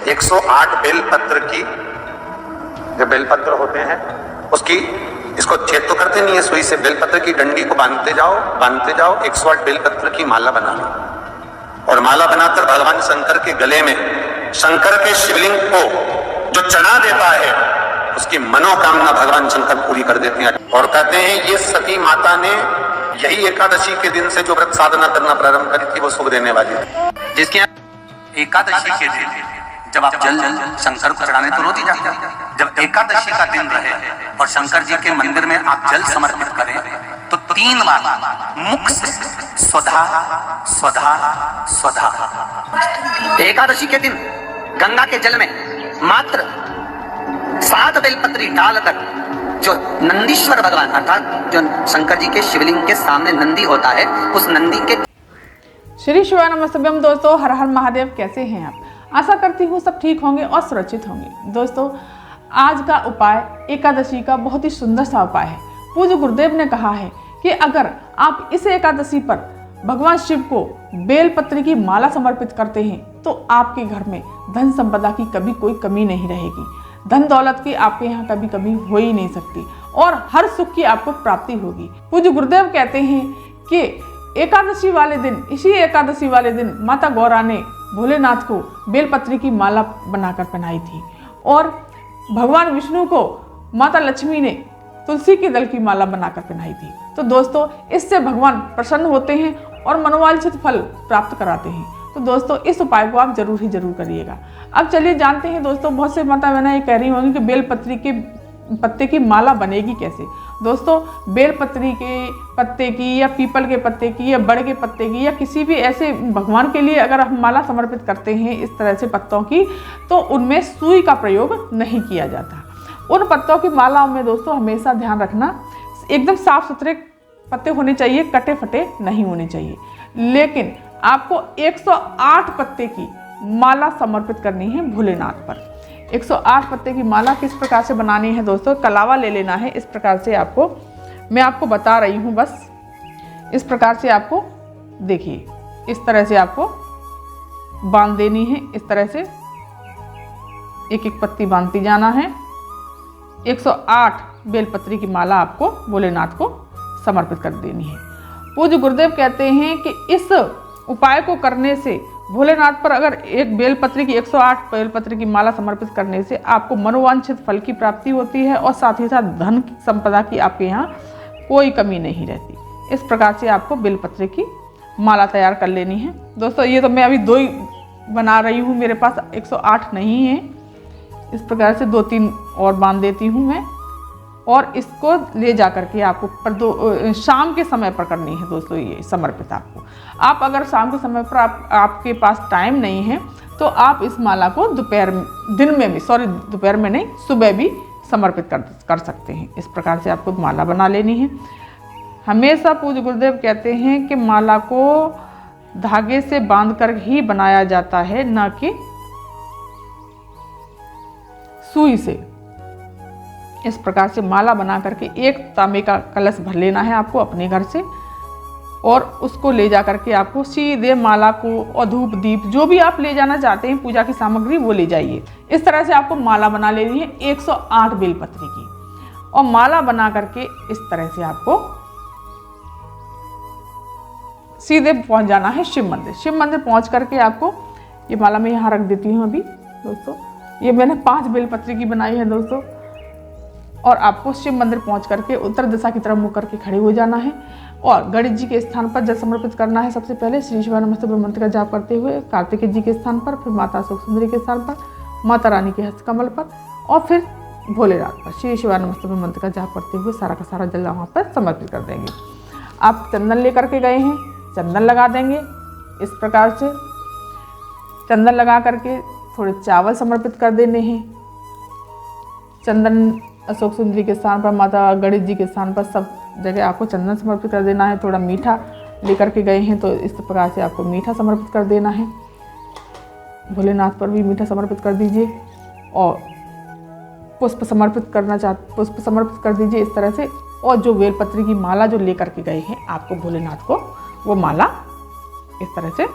108 बेलपत्र की, जो बेलपत्र होते हैं उसकी, इसको छेद तो करते नहीं है सुई से, बेलपत्र की डंडी को बांधते जाओ 108 बेलपत्र की माला बना लो। और माला बनाकर भगवान शंकर के गले में, शंकर के शिवलिंग को जो चढ़ा देता है उसकी मनोकामना भगवान शंकर पूरी कर देते हैं। और कहते हैं ये सती माता ने यही एकादशी के दिन से जो व्रत साधना करना प्रारंभ करी थी वो सुख देने वाली थी। जिसके एकादशी के दिन जब आप जल शंकर को चढ़ाने तो रोज ही जाते हैं, जब एकादशी का दिन रहे और शंकर जी के मंदिर में आप जल समर्पित करें तो 3 बार मुख से स्वधा स्वधा स्वधा। एकादशी के दिन गंगा के जल में मात्र 7 बेलपत्री डालकर जो नंदीश्वर भगवान अर्थात जो शंकर जी के शिवलिंग के सामने नंदी होता है, उस नंदी के श्री शिवाय नमस्तभ्यम। दोस्तों, हर हर महादेव। कैसे हैं आप? आशा करती हूँ सब ठीक होंगे और सुरक्षित होंगे। दोस्तों, आज का उपाय एकादशी का बहुत ही सुंदर सा उपाय है। पूज्य गुरुदेव ने कहा है कि अगर आप इस एकादशी पर भगवान शिव को बेलपत्र की माला समर्पित करते हैं तो आपके घर में धन संपदा की कभी कोई कमी नहीं रहेगी। धन दौलत की आपके यहाँ कभी कभी हो ही नहीं सकती और हर सुख की आपको प्राप्ति होगी। पूज्य गुरुदेव कहते हैं कि एकादशी वाले दिन, इसी एकादशी वाले दिन माता गौरा ने भोलेनाथ को बेलपत्र की माला बनाकर पहनाई थी और भगवान विष्णु को माता लक्ष्मी ने तुलसी के दल की माला बनाकर पहनाई थी। तो दोस्तों, इससे भगवान प्रसन्न होते हैं और मनोवांछित फल प्राप्त कराते हैं। तो दोस्तों, इस उपाय को आप जरूर ही जरूर करिएगा। अब चलिए जानते हैं दोस्तों, बहुत से माता बहनें ये कह रही होंगी कि बेलपत्री के पत्ते की माला बनेगी कैसे। दोस्तों, बेलपत्री के पत्ते की या पीपल के पत्ते की या बड़ के पत्ते की या किसी भी ऐसे भगवान के लिए अगर हम माला समर्पित करते हैं इस तरह से पत्तों की, तो उनमें सुई का प्रयोग नहीं किया जाता। उन पत्तों की मालाओं में दोस्तों हमेशा ध्यान रखना, एकदम साफ सुथरे पत्ते होने चाहिए, कटे फटे नहीं होने चाहिए। लेकिन आपको 108 पत्ते की माला समर्पित करनी है भोलेनाथ पर। 108 पत्ते की माला किस प्रकार से बनानी है दोस्तों? कलावा ले लेना है। इस प्रकार से आपको, मैं आपको बता रही हूँ, बस इस प्रकार से आपको देखिए, इस तरह से आपको बांध देनी है। इस तरह से एक एक पत्ती बांधती जाना है। 108 बेलपत्री की माला आपको भोलेनाथ को समर्पित कर देनी है। पूज्य गुरुदेव कहते हैं कि इस उपाय को करने से भोलेनाथ पर अगर एक बेलपत्री की 108 बेलपत्री की माला समर्पित करने से आपको मनोवांछित फल की प्राप्ति होती है और साथ ही साथ धन संपदा की आपके यहाँ कोई कमी नहीं रहती। इस प्रकार से आपको बेलपत्री की माला तैयार कर लेनी है। दोस्तों, ये तो मैं अभी 2 ही बना रही हूँ, मेरे पास 108 नहीं है। इस प्रकार से 2-3 और बांध देती हूँ मैं और इसको ले जा करके आपको शाम के समय पर करनी है दोस्तों ये समर्पित आपको। आप अगर शाम के समय पर आपके पास टाइम नहीं है तो आप इस माला को दोपहर में नहीं, सुबह भी समर्पित कर सकते हैं। इस प्रकार से आपको माला बना लेनी है। हमेशा पूज्य गुरुदेव कहते हैं कि माला को धागे से बांधकर ही बनाया जाता है, न कि सुई से। इस प्रकार से माला बना करके एक तांबे का कलश भर लेना है आपको अपने घर से और उसको ले जा करके आपको सीधे माला को और धूप दीप जो भी आप ले जाना चाहते हैं पूजा की सामग्री वो ले जाइए। इस तरह से आपको माला बना लेनी है 108 बेलपत्री की और माला बना करके इस तरह से आपको सीधे पहुंच जाना है शिव मंदिर। शिव मंदिर पहुंच करके आपको ये माला मैं यहाँ रख देती हूँ अभी दोस्तों। ये मैंने 5 बेलपत्री की बनाई है दोस्तों और आपको शिव मंदिर पहुंच करके उत्तर दिशा की तरफ मुख करके खड़े हो जाना है और गणेश जी के स्थान पर जल समर्पित करना है। सबसे पहले श्री शिवाय नमस्तभ्यम मंत्र का जाप करते हुए कार्तिकेय जी के स्थान पर, फिर माता अशोक सुंदरी के स्थान पर, माता रानी के हस्त कमल पर और फिर भोलेनाथ पर श्री शिवाय नमस्तभ्यम मंत्र का जाप करते हुए सारा का सारा जल वहाँ पर समर्पित कर देंगे। आप चंदन लेकर के गए हैं, चंदन लगा देंगे। इस प्रकार से चंदन लगा करके थोड़े चावल समर्पित कर देने हैं। चंदन अशोक सुंदरी के स्थान पर, माता गणेश जी के स्थान पर, सब जगह आपको चंदन समर्पित कर देना है। थोड़ा मीठा लेकर के गए हैं तो इस प्रकार से आपको मीठा समर्पित कर देना है। भोलेनाथ पर भी मीठा समर्पित कर दीजिए और पुष्प समर्पित कर दीजिए इस तरह से। और जो बेलपत्री की माला जो लेकर के गए हैं आपको भोलेनाथ को, वो माला इस तरह से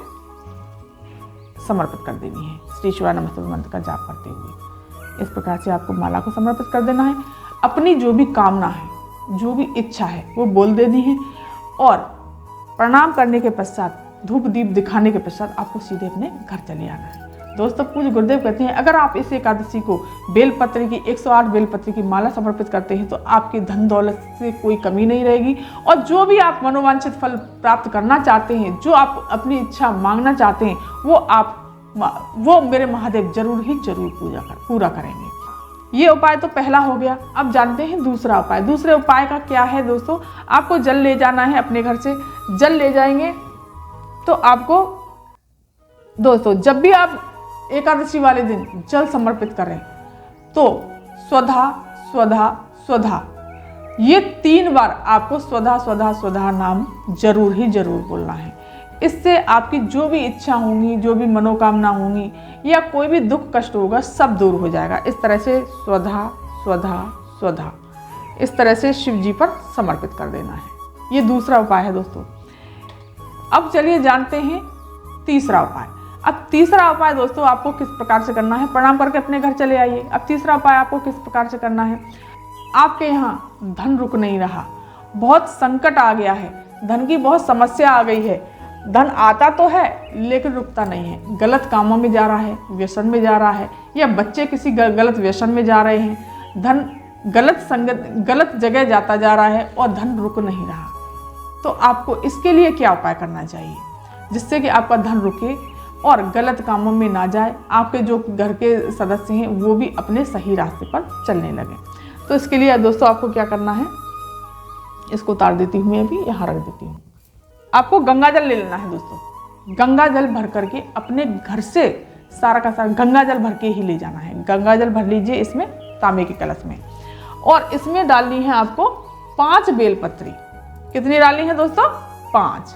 समर्पित कर देनी है। श्री शिवाय नमस्ते मंत्र का जाप करते हुए। इस प्रकार से आपको माला को समर्पित कर देना है। अपनी जो भी कामना है, जो भी इच्छा है वो बोल देनी है और प्रणाम करने के पश्चात, धूप दीप दिखाने के पश्चात आपको सीधे अपने घर चले आना है। दोस्तों पूज्य गुरुदेव कहते हैं अगर आप इस एकादशी को बेलपत्र की 108 बेलपत्र की माला समर्पित करते हैं तो आपकी धन दौलत से कोई कमी नहीं रहेगी और जो भी आप मनोवांछित फल प्राप्त करना चाहते हैं, जो आप अपनी इच्छा मांगना चाहते हैं, वो मेरे महादेव जरूर ही जरूर पूरा करेंगे। ये उपाय तो पहला हो गया। अब जानते हैं दूसरा उपाय। दूसरे उपाय का क्या है दोस्तों? आपको जल ले जाना है अपने घर से। जल ले जाएंगे तो आपको दोस्तों जब भी आप एकादशी वाले दिन जल समर्पित करें तो स्वधा स्वधा स्वधा ये 3 बार आपको स्वधा स्वधा स्वधा नाम जरूर ही जरूर बोलना है। इससे आपकी जो भी इच्छा होंगी, जो भी मनोकामना होंगी या कोई भी दुख कष्ट होगा सब दूर हो जाएगा। इस तरह से स्वधा स्वधा स्वधा इस तरह से शिव जी पर समर्पित कर देना है। ये दूसरा उपाय है दोस्तों। अब चलिए जानते हैं तीसरा उपाय। अब तीसरा उपाय दोस्तों आपको किस प्रकार से करना है? प्रणाम करके अपने घर चले आइए। अब तीसरा उपाय आपको किस प्रकार से करना है? आपके यहाँ धन रुक नहीं रहा, बहुत संकट आ गया है, धन की बहुत समस्या आ गई है, धन आता तो है लेकिन रुकता नहीं है, गलत कामों में जा रहा है, व्यसन में जा रहा है या बच्चे किसी गलत व्यसन में जा रहे हैं, धन गलत जगह जाता जा रहा है और धन रुक नहीं रहा। तो आपको इसके लिए क्या उपाय करना चाहिए जिससे कि आपका धन रुके और गलत कामों में ना जाए, आपके जो घर के सदस्य हैं वो भी अपने सही रास्ते पर चलने लगे। तो इसके लिए दोस्तों आपको क्या करना है, इसको उतार देती हूँ मैं अभी, यहाँ रख देती हूँ। आपको गंगा जल ले लेना है दोस्तों। गंगा जल भर करके अपने घर से सारा का सारा गंगा जल भर के ही ले जाना है। गंगा जल भर लीजिए इसमें तांबे के कलश में और इसमें डालनी है आपको 5 बेलपत्री। कितनी डालनी है दोस्तों? 5।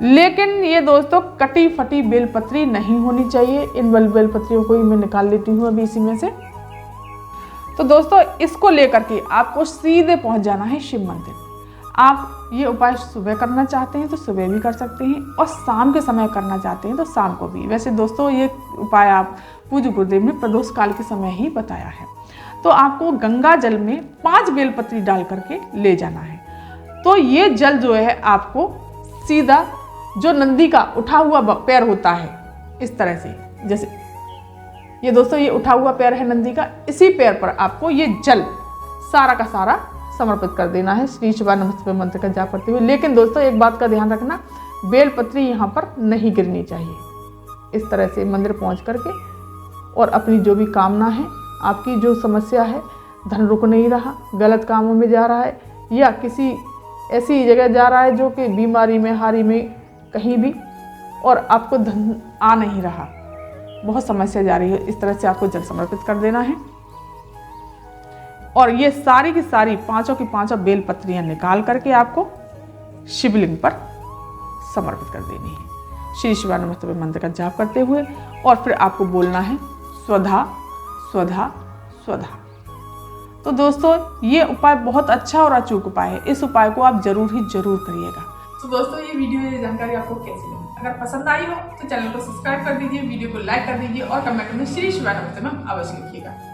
लेकिन ये दोस्तों कटी फटी बेलपत्री नहीं होनी चाहिए। इन बेलपत्रियों को ही मैं निकाल लेती हूँ अभी इसी में से। तो दोस्तों इसको लेकर के आपको सीधे पहुंच जाना है शिव मंदिर। आप ये उपाय सुबह करना चाहते हैं तो सुबह भी कर सकते हैं और शाम के समय करना चाहते हैं तो शाम को भी। वैसे दोस्तों ये उपाय आप पूज्य गुरुदेव ने प्रदोष काल के समय ही बताया है। तो आपको गंगा जल में 5 बेलपत्री डाल करके ले जाना है। तो ये जल जो है आपको सीधा जो नंदी का उठा हुआ पैर होता है, इस तरह से, जैसे ये दोस्तों ये उठा हुआ पैर है नंदी का, इसी पैर पर आपको ये जल सारा का सारा समर्पित कर देना है श्री शिवाय नमस्ते मंत्र का जाप करते हुए। लेकिन दोस्तों एक बात का ध्यान रखना, बेलपत्री यहाँ पर नहीं गिरनी चाहिए। इस तरह से मंदिर पहुँच करके और अपनी जो भी कामना है, आपकी जो समस्या है, धन रुक नहीं रहा, गलत कामों में जा रहा है या किसी ऐसी जगह जा रहा है जो कि बीमारी में, हारी में, कहीं भी, और आपको धन आ नहीं रहा, बहुत समस्या जा रही है, इस तरह से आपको जल समर्पित कर देना है। और ये सारी की सारी 5 की 5 बेलपत्रियां निकाल करके आपको शिवलिंग पर समर्पित कर देनी है श्री शिवाय नमस्ते मंत्र का जाप करते हुए। और फिर आपको बोलना है स्वधा स्वधा स्वधा। तो दोस्तों ये उपाय बहुत अच्छा और अचूक उपाय है। इस उपाय को आप जरूर ही जरूर करिएगा। तो दोस्तों ये वीडियो, ये जानकारी आपको कैसी लगी? अगर पसंद आई हो तो चैनल को सब्सक्राइब कर दीजिए, वीडियो को लाइक कर दीजिए और कमेंट में श्री शिवाय नमस्ते में अवश्य लिखिएगा।